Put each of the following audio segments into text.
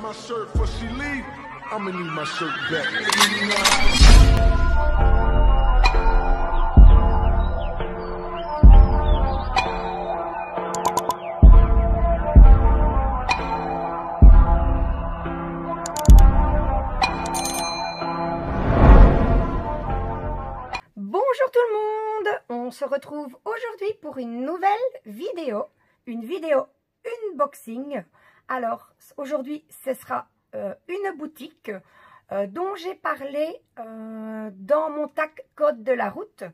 my shirt before she leave, I'ma need my shirt back. Bonjour tout le monde, on se retrouve aujourd'hui pour une nouvelle vidéo, unboxing. Alors aujourd'hui ce sera une boutique dont j'ai parlé dans mon tag code de la route.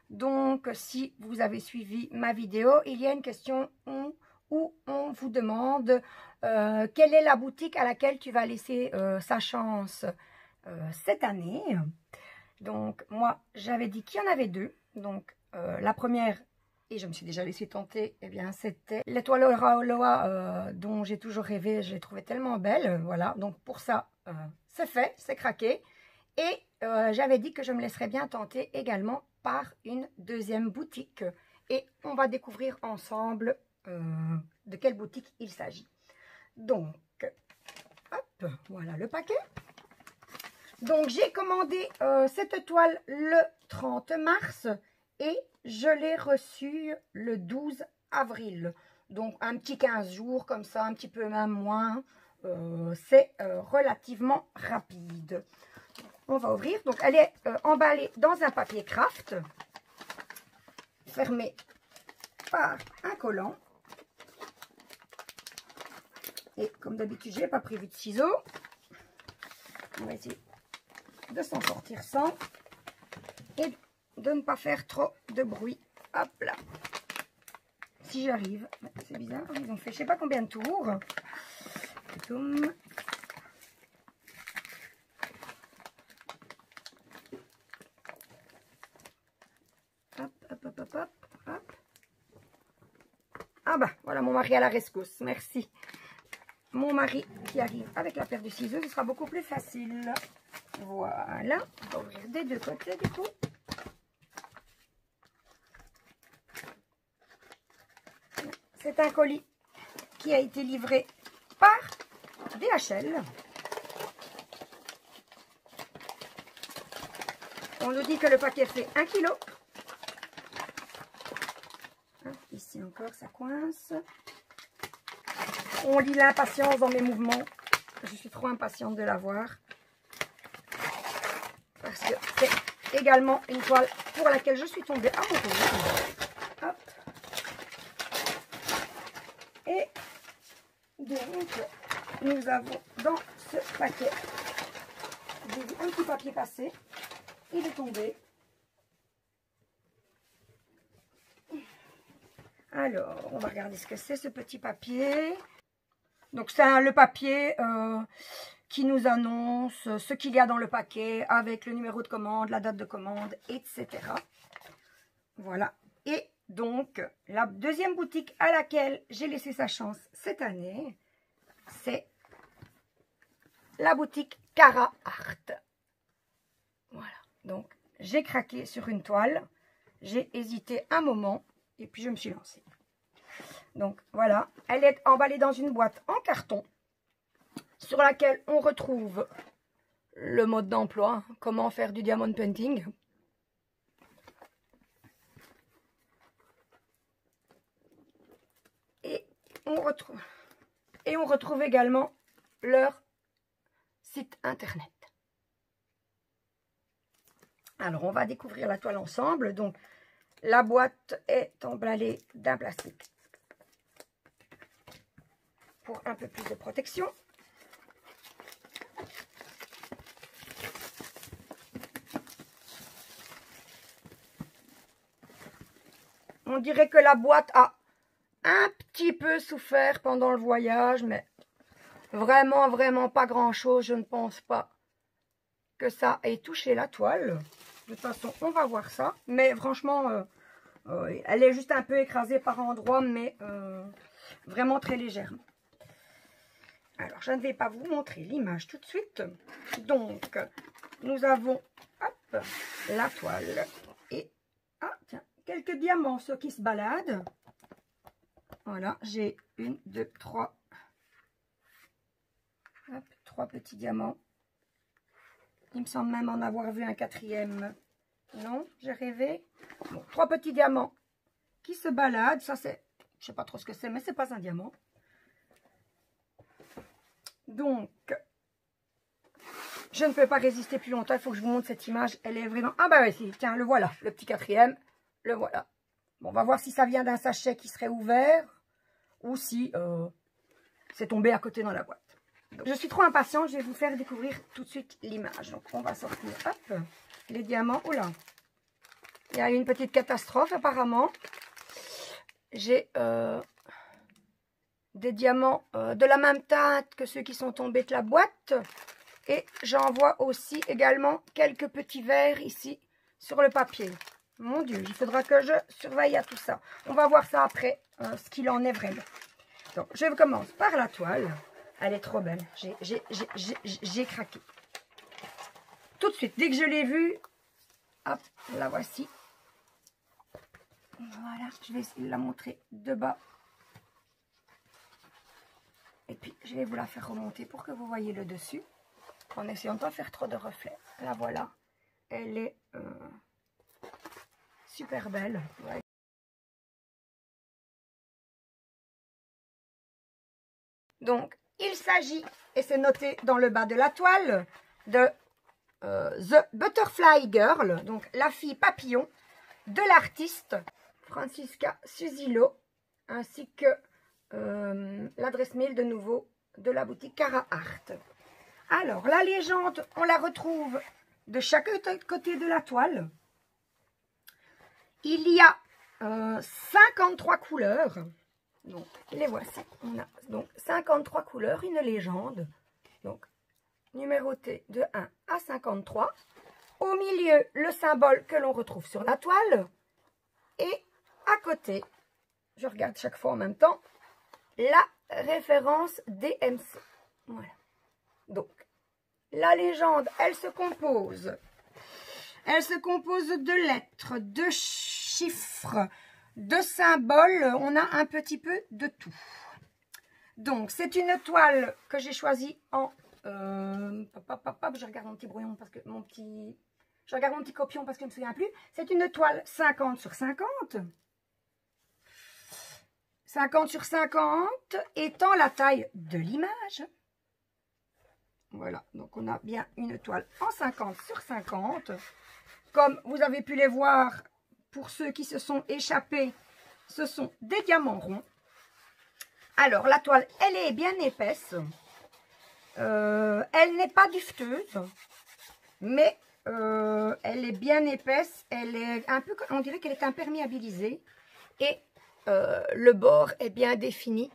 Donc si vous avez suivi ma vidéo, il y a une question où on vous demande quelle est la boutique à laquelle tu vas laisser sa chance cette année. Donc moi j'avais dit qu'il y en avait deux. Donc la première, et je me suis déjà laissé tenter, eh bien c'était l'étoile Loa dont j'ai toujours rêvé. Je l'ai trouvée tellement belle, voilà. Donc pour ça c'est fait, c'est craqué. Et j'avais dit que je me laisserais bien tenter également par une deuxième boutique. Et on va découvrir ensemble de quelle boutique il s'agit. Donc hop, voilà le paquet. Donc j'ai commandé cette toile le 30 mars et je l'ai reçue le 12 avril. Donc un petit 15 jours comme ça, un petit peu même moins. C'est relativement rapide. On va ouvrir. Donc elle est emballée dans un papier craft, fermée par un collant. Et comme d'habitude, je n'ai pas prévu de ciseaux. On va essayer de s'en sortir sans et de ne pas faire trop de bruit. Hop là, si j'arrive. C'est bizarre, ils ont fait je sais pas combien de tours. Hop, hop, hop, hop, hop, hop. Ah bah voilà mon mari à la rescousse, merci. Mon mari qui arrive avec la paire de ciseaux, ce sera beaucoup plus facile. Voilà, on va ouvrir des deux côtés du coup. C'est un colis qui a été livré par DHL. On nous dit que le paquet fait 1 kg. Ici encore, ça coince. On lit l'impatience dans mes mouvements. Je suis trop impatiente de l'avoir. Parce que c'est également une toile pour laquelle je suis tombée amoureuse. Hop. Et donc, nous avons dans ce paquet, j'ai vu un petit papier passer. Il est tombé. Alors, on va regarder ce que c'est ce petit papier. Donc, c'est le papier qui nous annonce ce qu'il y a dans le paquet avec le numéro de commande, la date de commande, etc. Voilà. Et donc, la deuxième boutique à laquelle j'ai laissé sa chance cette année, c'est la boutique Cara Art. Voilà. Donc, j'ai craqué sur une toile. J'ai hésité un moment et puis je me suis lancée. Donc, voilà. Elle est emballée dans une boîte en carton sur laquelle on retrouve le mode d'emploi, comment faire du diamond painting. Et on retrouve également leur site internet. Alors, on va découvrir la toile ensemble. Donc, la boîte est emballée d'un plastique pour un peu plus de protection. On dirait que la boîte a un petit peu souffert pendant le voyage, mais vraiment, vraiment pas grand-chose. Je ne pense pas que ça ait touché la toile. De toute façon, on va voir ça. Mais franchement, elle est juste un peu écrasée par endroits, mais vraiment très légèrement. Alors, je ne vais pas vous montrer l'image tout de suite. Donc, nous avons hop, la toile et tiens, quelques diamants, ceux qui se baladent. Voilà, j'ai 1, 2, 3, Hop, 3 petits diamants. Il me semble même en avoir vu un 4e. Non, j'ai rêvé. Bon, 3 petits diamants qui se baladent. Ça, c'est... Je sais pas trop ce que c'est, mais c'est pas un diamant. Donc, je ne peux pas résister plus longtemps. Il faut que je vous montre cette image. Elle est vraiment... Ah bah oui, tiens, le voilà. Le petit 4e. Le voilà. Bon, on va voir si ça vient d'un sachet qui serait ouvert. Ou si c'est tombé à côté dans la boîte. Donc, je suis trop impatiente. Je vais vous faire découvrir tout de suite l'image. Donc, on va sortir, hop, les diamants. Oula. Il y a eu une petite catastrophe apparemment. J'ai des diamants de la même teinte que ceux qui sont tombés de la boîte. Et j'en vois aussi également quelques petits verres ici sur le papier. Mon Dieu, il faudra que je surveille à tout ça. On va voir ça après, ce qu'il en est vraiment. Donc, je commence par la toile. Elle est trop belle. J'ai craqué. Tout de suite, dès que je l'ai vue, hop, la voici. Voilà, je vais essayer de la montrer de bas. Et puis, je vais vous la faire remonter pour que vous voyez le dessus. En essayant de ne pas faire trop de reflets. La voilà. Elle est super belle. Ouais. Donc, il s'agit, et c'est noté dans le bas de la toile, de The Butterfly Girl, donc la fille papillon de l'artiste Francisca Susilo, ainsi que l'adresse mail de nouveau de la boutique Cara Art. Alors, la légende, on la retrouve de chaque côté de la toile. Il y a 53 couleurs. Donc, les voici. On a donc 53 couleurs, une légende. Donc, numérotée de 1 à 53. Au milieu, le symbole que l'on retrouve sur la toile. Et à côté, je regarde chaque fois en même temps, la référence DMC. Voilà. Donc, la légende, elle se compose de lettres, de chiffres, de symboles. On a un petit peu de tout. Donc, c'est une toile que j'ai choisie en... je regarde mon petit brouillon parce que je regarde mon petit copion parce que je ne me souviens plus. C'est une toile 50 sur 50. 50 sur 50 étant la taille de l'image. Voilà, donc on a bien une toile en 50 sur 50. Comme vous avez pu les voir, pour ceux qui se sont échappés, ce sont des diamants ronds. Alors, la toile, elle est bien épaisse. Elle n'est pas dufteuse, mais elle est bien épaisse. Elle est un peu, on dirait qu'elle est imperméabilisée. Et le bord est bien défini.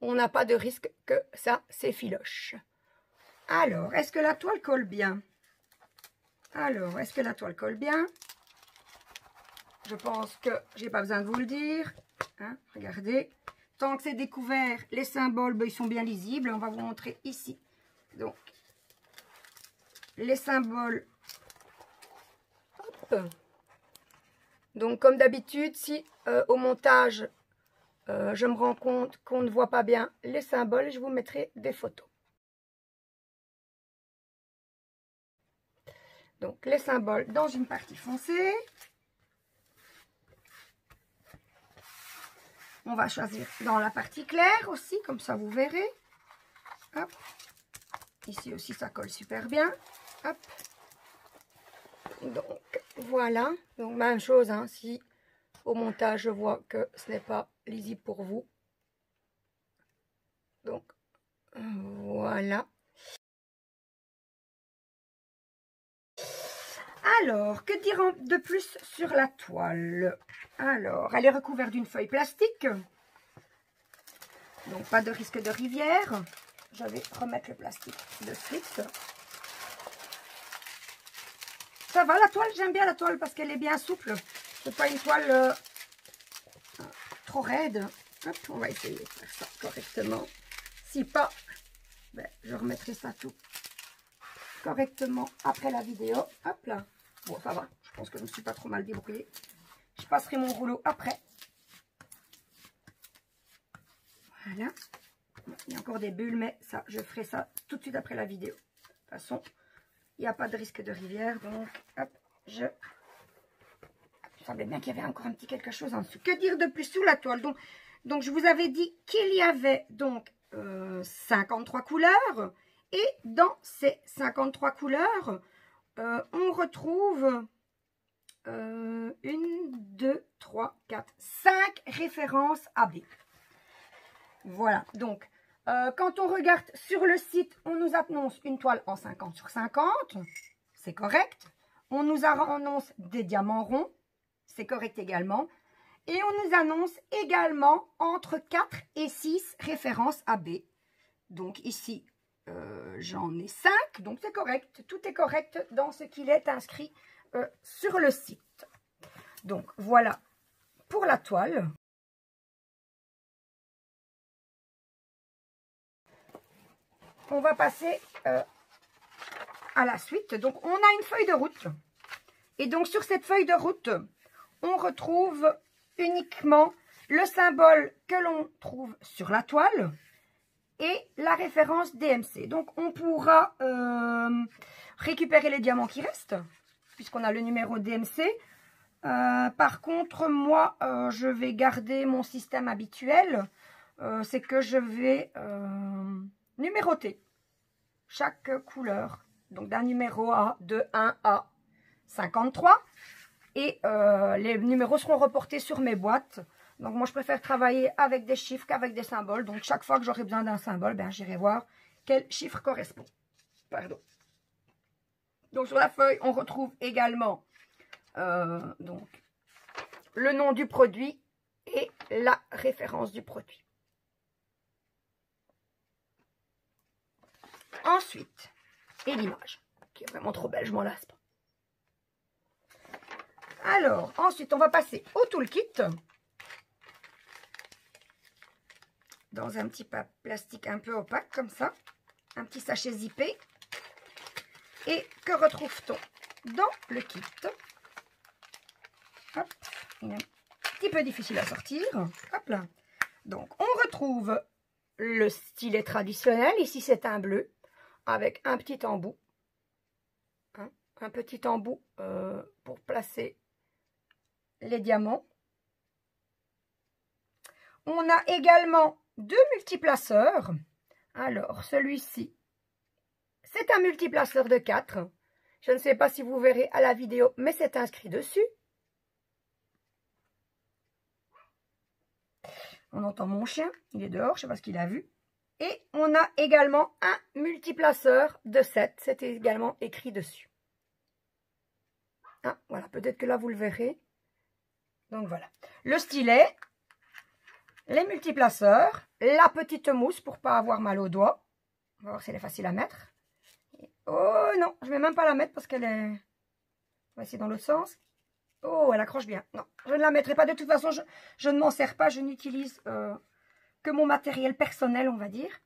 On n'a pas de risque que ça s'effiloche. Alors, est-ce que la toile colle bien? Alors, est-ce que la toile colle bien? Je pense que j'ai pas besoin de vous le dire. Hein, regardez. Tant que c'est découvert, les symboles, ben, ils sont bien lisibles. On va vous montrer ici. Donc, les symboles. Hop. Donc, comme d'habitude, si au montage, je me rends compte qu'on ne voit pas bien les symboles, je vous mettrai des photos. Donc, les symboles dans une partie foncée. On va choisir dans la partie claire aussi, comme ça vous verrez. Hop. Ici aussi, ça colle super bien. Hop. Donc, voilà. Donc, même chose, hein, si au montage, je vois que ce n'est pas lisible pour vous. Donc, voilà. Alors, que dire de plus sur la toile? Alors, elle est recouverte d'une feuille plastique. Donc, pas de risque de rivière. Je vais remettre le plastique de suite. Ça va, la toile, j'aime bien la toile parce qu'elle est bien souple. C'est pas une toile trop raide. Hop, on va essayer de faire ça correctement. Si pas, ben, je remettrai ça tout correctement après la vidéo. Hop là. Bon, ça va. Je pense que je ne me suis pas trop mal débrouillée. Je passerai mon rouleau après. Voilà. Il y a encore des bulles, mais ça, je ferai ça tout de suite après la vidéo. De toute façon, il n'y a pas de risque de rivière, donc hop, il me semblait bien qu'il y avait encore un petit quelque chose en dessous. Que dire de plus sous la toile? Donc je vous avais dit qu'il y avait donc 53 couleurs. Et dans ces 53 couleurs, on retrouve 1, 2, 3, 4, 5 références AB. Voilà, donc quand on regarde sur le site, on nous annonce une toile en 50 sur 50, c'est correct. On nous annonce des diamants ronds, c'est correct également. Et on nous annonce également entre 4 et 6 références AB. Donc ici, j'en ai 5, donc c'est correct. Tout est correct dans ce qu'il est inscrit sur le site. Donc voilà pour la toile. On va passer à la suite. Donc on a une feuille de route. Et donc sur cette feuille de route, on retrouve uniquement le symbole que l'on trouve sur la toile et la référence DMC. Donc on pourra récupérer les diamants qui restent, puisqu'on a le numéro DMC. Par contre, moi, je vais garder mon système habituel. C'est que je vais numéroter chaque couleur. Donc d'un numéro A, de 1 à 53. Et les numéros seront reportés sur mes boîtes. Donc moi, je préfère travailler avec des chiffres qu'avec des symboles. Donc chaque fois que j'aurai besoin d'un symbole, ben, j'irai voir quel chiffre correspond. Pardon. Donc sur la feuille, on retrouve également donc, le nom du produit et la référence du produit. Ensuite, et l'image, qui est vraiment trop belle, je m'en lasse pas. Alors, ensuite, on va passer au toolkit. Dans un petit plastique un peu opaque, comme ça. Un petit sachet zippé. Et que retrouve-t-on dans le kit? Hop, il est un petit peu difficile à sortir. Hop là. Donc, on retrouve le stylet traditionnel. Ici, c'est un bleu avec un petit embout. Hein, un petit embout pour placer les diamants. On a également 2 multiplaceurs. Alors, celui-ci, c'est un multiplaceur de 4. Je ne sais pas si vous verrez à la vidéo, mais c'est inscrit dessus. On entend mon chien, il est dehors, je ne sais pas ce qu'il a vu. Et on a également un multiplaceur de 7. C'est également écrit dessus. Ah, voilà, peut-être que là, vous le verrez. Donc voilà, le stylet, les multiplaceurs, la petite mousse pour ne pas avoir mal aux doigts. On va voir si elle est facile à mettre. Oh non, je ne vais même pas la mettre parce qu'elle est... On va essayer dans l'autre sens. Oh, elle accroche bien. Non, je ne la mettrai pas. De toute façon, je ne m'en sers pas. Je n'utilise que mon matériel personnel, on va dire.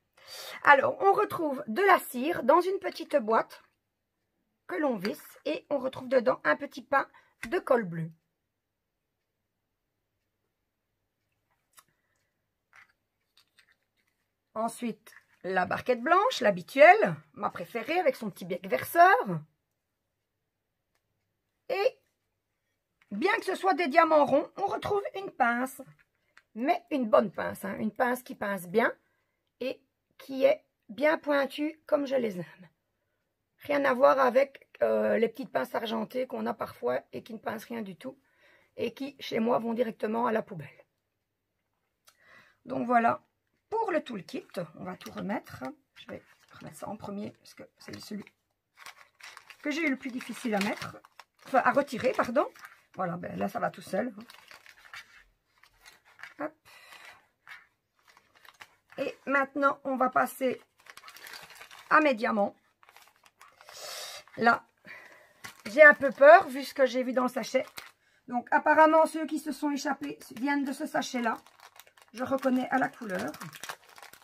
Alors, on retrouve de la cire dans une petite boîte que l'on visse. Et on retrouve dedans un petit pain de colle bleue. Ensuite, la barquette blanche, l'habituelle, ma préférée avec son petit bec verseur. Et bien que ce soit des diamants ronds, on retrouve une pince. Mais une bonne pince, hein, une pince qui pince bien et qui est bien pointue comme je les aime. Rien à voir avec les petites pinces argentées qu'on a parfois et qui ne pincent rien du tout. Et qui, chez moi, vont directement à la poubelle. Donc voilà. Pour le toolkit, on va tout remettre. Je vais remettre ça en premier parce que c'est celui que j'ai eu le plus difficile à mettre. Enfin, à retirer, pardon. Voilà, ben là, ça va tout seul. Hop. Et maintenant, on va passer à mes diamants. Là, j'ai un peu peur vu ce que j'ai vu dans le sachet. Donc, apparemment, ceux qui se sont échappés viennent de ce sachet-là. Je reconnais à la couleur.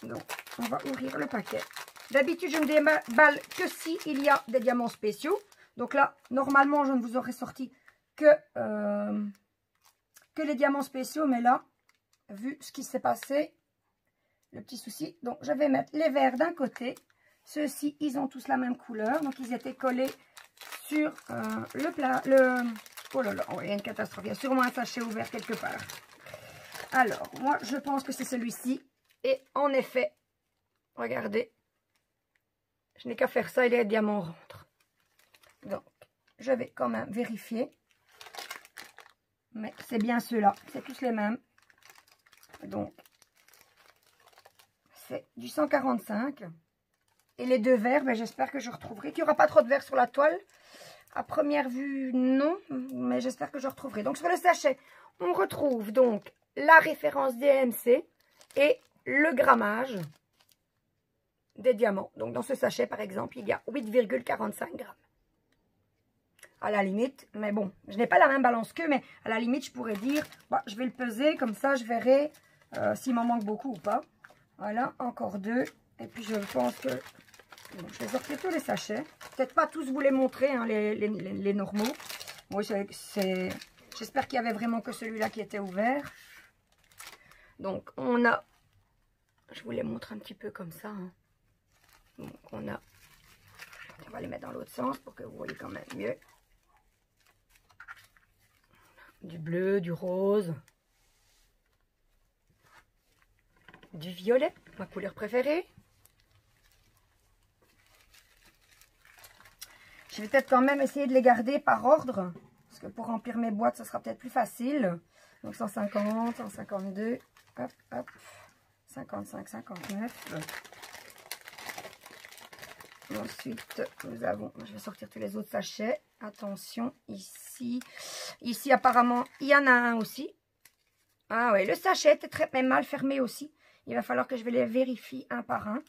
Donc, on va ouvrir le paquet. D'habitude, je ne déballe que s'il y a des diamants spéciaux. Donc là, normalement, je ne vous aurais sorti que les diamants spéciaux. Mais là, vu ce qui s'est passé, le petit souci. Donc, je vais mettre les verres d'un côté. Ceux-ci, ils ont tous la même couleur. Donc, ils étaient collés sur le plat. Oh là là, oh, il y a une catastrophe. Il y a sûrement un sachet ouvert quelque part. Alors, moi, je pense que c'est celui-ci. Et en effet, regardez, je n'ai qu'à faire ça et les diamants rentrent. Donc, je vais quand même vérifier. Mais c'est bien ceux-là. C'est tous les mêmes. Donc, c'est du 145. Et les deux verres, ben, j'espère que je retrouverai. Qu'il n'y aura pas trop de verres sur la toile. À première vue, non. Mais j'espère que je retrouverai. Donc, sur le sachet, on retrouve donc la référence DMC et le grammage des diamants. Donc, dans ce sachet, par exemple, il y a 8,45 grammes. À la limite, mais bon, je n'ai pas la même balance qu'eux, mais à la limite, je pourrais dire, bah, je vais le peser, comme ça, je verrai s'il m'en manque beaucoup ou pas. Voilà, encore deux. Et puis, je pense que... Bon, je vais sortir tous les sachets. Peut-être pas tous vous les montrer, hein, les normaux. Oui, j'espère qu'il y avait vraiment que celui-là qui était ouvert. Donc, on a... Je vous les montre un petit peu comme ça. Hein. Donc, on a... On va les mettre dans l'autre sens pour que vous voyez quand même mieux. Du bleu, du rose. Du violet, ma couleur préférée. Je vais peut-être quand même essayer de les garder par ordre. Parce que pour remplir mes boîtes, ça sera peut-être plus facile. Donc 150, 152, hop, hop, 55, 59. Ensuite, nous avons... Je vais sortir tous les autres sachets. Attention, ici. Ici, apparemment, il y en a un aussi. Ah oui, le sachet était très mal fermé aussi. Il va falloir que je vais les vérifie un par un.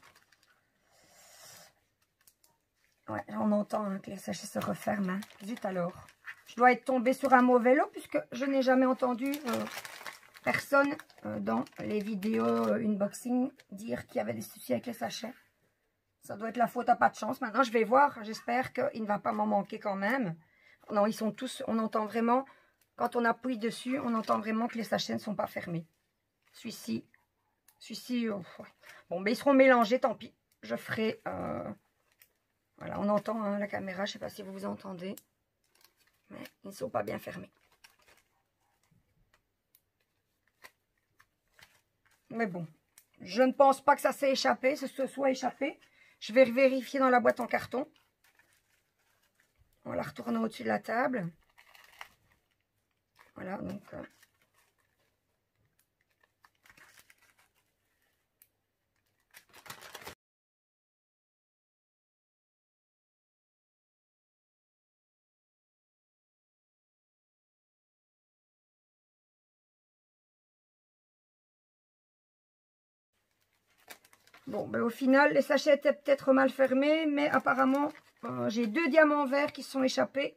Ouais, on entend hein, que les sachets se referment. Hein. Zut alors. Je dois être tombée sur un mauvais lot puisque je n'ai jamais entendu personne dans les vidéos unboxing dire qu'il y avait des soucis avec les sachets. Ça doit être la faute à pas de chance. Maintenant, je vais voir. J'espère qu'il ne va pas m'en manquer quand même. Non, ils sont tous... On entend vraiment... Quand on appuie dessus, on entend vraiment que les sachets ne sont pas fermés. Celui-ci... Oh, ouais. Bon, mais ils seront mélangés, tant pis. Je ferai... Voilà, on entend hein, la caméra. Je ne sais pas si vous vous entendez. Mais ils ne sont pas bien fermés. Mais bon. Je ne pense pas que ça s'est échappé. Ce soit échappé. Je vais vérifier dans la boîte en carton. On la retourne au-dessus de la table. Voilà, donc... Bon, ben au final, les sachets étaient peut-être mal fermés, mais apparemment, j'ai deux diamants verts qui sont échappés.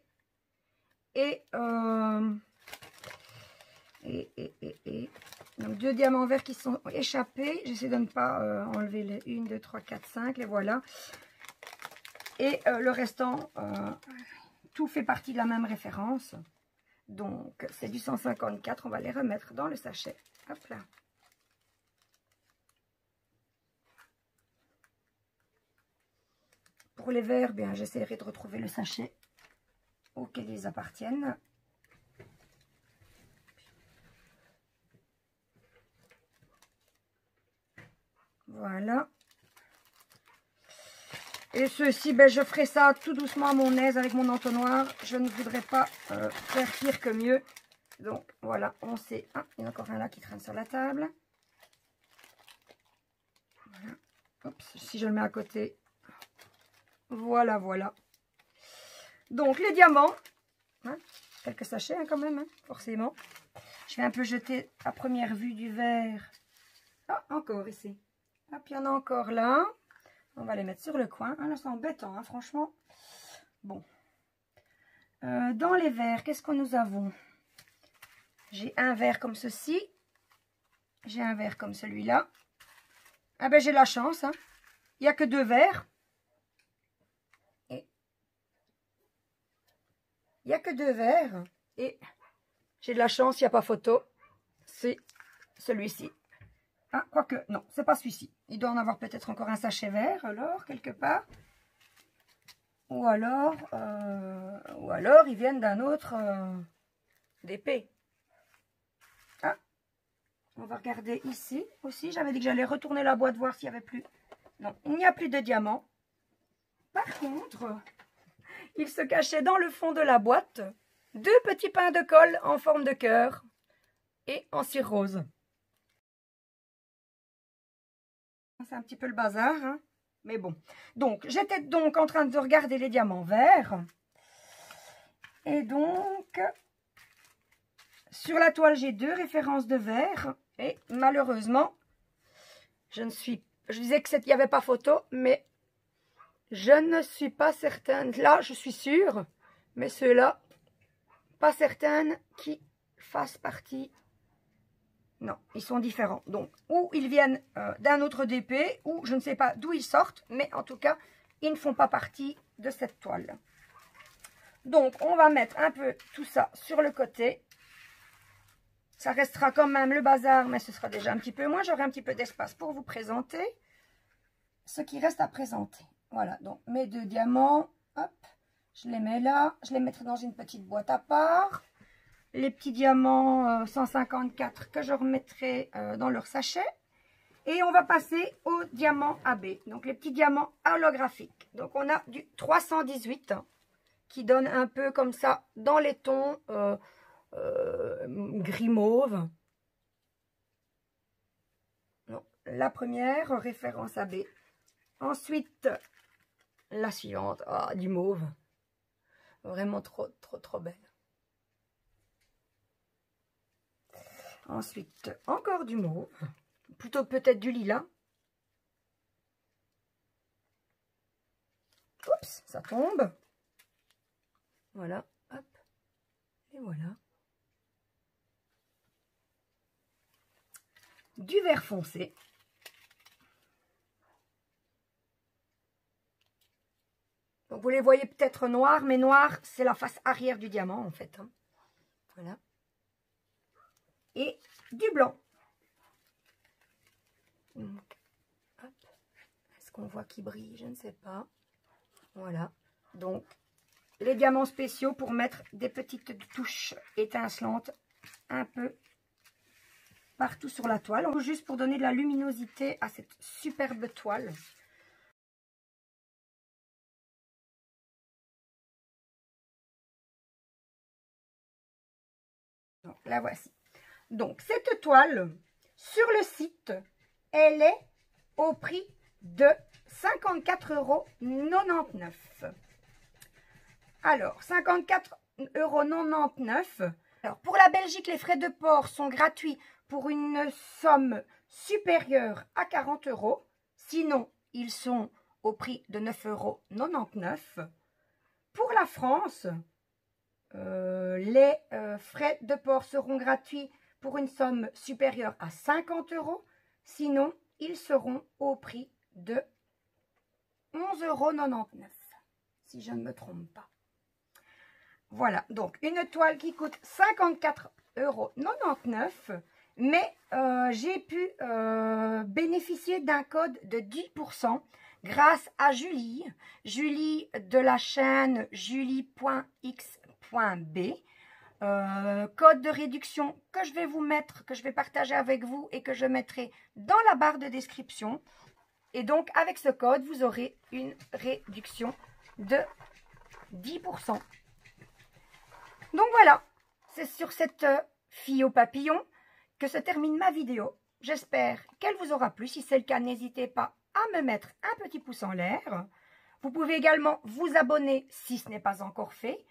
Donc, deux diamants verts qui sont échappés. J'essaie de ne pas enlever les 1, 2, 3, 4, 5, les voilà. Et le restant, tout fait partie de la même référence. Donc, c'est du 154. On va les remettre dans le sachet. Hop là. Pour les verres, bien, j'essaierai de retrouver le sachet auquel ils appartiennent. Voilà. Et ceux-ci, ben, je ferai ça tout doucement à mon aise avec mon entonnoir. Je ne voudrais pas faire pire que mieux. Donc, voilà, on sait... Ah, il y en a encore un là qui traîne sur la table. Voilà. Oups, si je le mets à côté... Voilà, voilà. Donc, les diamants. Hein, quelques sachets hein, quand même, hein, forcément. Je vais un peu jeter à première vue du verre. Ah, encore ici. Hop, il y en a encore là. On va les mettre sur le coin. Ah, là, c'est embêtant, hein, franchement. Bon. Dans les verres, qu'est-ce que nous avons? J'ai un verre comme ceci. J'ai un verre comme celui-là. Ah ben, j'ai la chance. Hein. Il n'y a que deux verres. Il n'y a que deux verres et j'ai de la chance, il n'y a pas photo. C'est celui-ci. Ah, quoique, non, c'est pas celui-ci. Il doit en avoir peut-être encore un sachet vert, alors, quelque part. Ou alors ils viennent d'un autre DP. Ah, on va regarder ici aussi. J'avais dit que j'allais retourner la boîte, voir s'il n'y avait plus. Non, il n'y a plus de diamants. Par contre, il se cachait dans le fond de la boîte 2 petits pains de colle en forme de cœur et en cire rose. C'est un petit peu le bazar, hein, mais bon. Donc, j'étais donc en train de regarder les diamants verts. Et donc, sur la toile, j'ai 2 références de verre. Et malheureusement, je disais qu'il n'y avait pas photo, mais je ne suis pas certaine. Là, je suis sûre, mais ceux-là, pas certaine qu'ils fassent partie. Non, ils sont différents. Donc, ou ils viennent d'un autre DP, ou je ne sais pas d'où ils sortent, mais en tout cas, ils ne font pas partie de cette toile. Donc, on va mettre un peu tout ça sur le côté. Ça restera quand même le bazar, mais ce sera déjà un petit peu moins. J'aurai un petit peu d'espace pour vous présenter ce qui reste à présenter. Voilà, donc mes 2 diamants, hop, je les mets là. Je les mettrai dans une petite boîte à part. Les petits diamants 154 que je remettrai dans leur sachet. Et on va passer aux diamants AB. Donc les petits diamants holographiques. Donc on a du 318 qui donne un peu comme ça dans les tons gris mauve. Non, la première référence AB. Ensuite la suivante. Ah, du mauve. Vraiment trop belle. Ensuite, encore du mauve, plutôt peut-être du lilas. Oups, ça tombe. Voilà, hop, et voilà. Du vert foncé. Donc vous les voyez peut-être noirs, mais noir, c'est la face arrière du diamant en fait. Hein. Voilà. Et du blanc. Est-ce qu'on voit qui brille? Je ne sais pas. Voilà. Donc, les diamants spéciaux pour mettre des petites touches étincelantes un peu partout sur la toile. Juste pour donner de la luminosité à cette superbe toile. Donc, la voici. Donc, cette toile, sur le site, elle est au prix de 54,99 €. Alors, 54,99 €. Alors, pour la Belgique, les frais de port sont gratuits pour une somme supérieure à 40 €. Sinon, ils sont au prix de 9,99 €. Pour la France, les frais de port seront gratuits pour une somme supérieure à 50 €. Sinon, ils seront au prix de 11,99 €, si je ne me trompe pas. Voilà, donc une toile qui coûte 54,99 €, mais j'ai pu bénéficier d'un code de 10% grâce à Julie. Julie de la chaîne julie.x.b. Code de réduction que je vais vous mettre, que je vais partager avec vous et que je mettrai dans la barre de description. Et donc, avec ce code, vous aurez une réduction de 10%. Donc voilà, c'est sur cette fille au papillon que se termine ma vidéo. J'espère qu'elle vous aura plu. Si c'est le cas, n'hésitez pas à me mettre un petit pouce en l'air. Vous pouvez également vous abonner si ce n'est pas encore fait.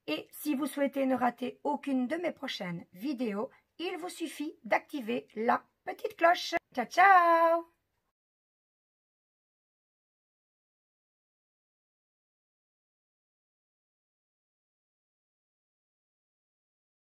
Et si vous souhaitez ne rater aucune de mes prochaines vidéos, il vous suffit d'activer la petite cloche. Ciao, ciao!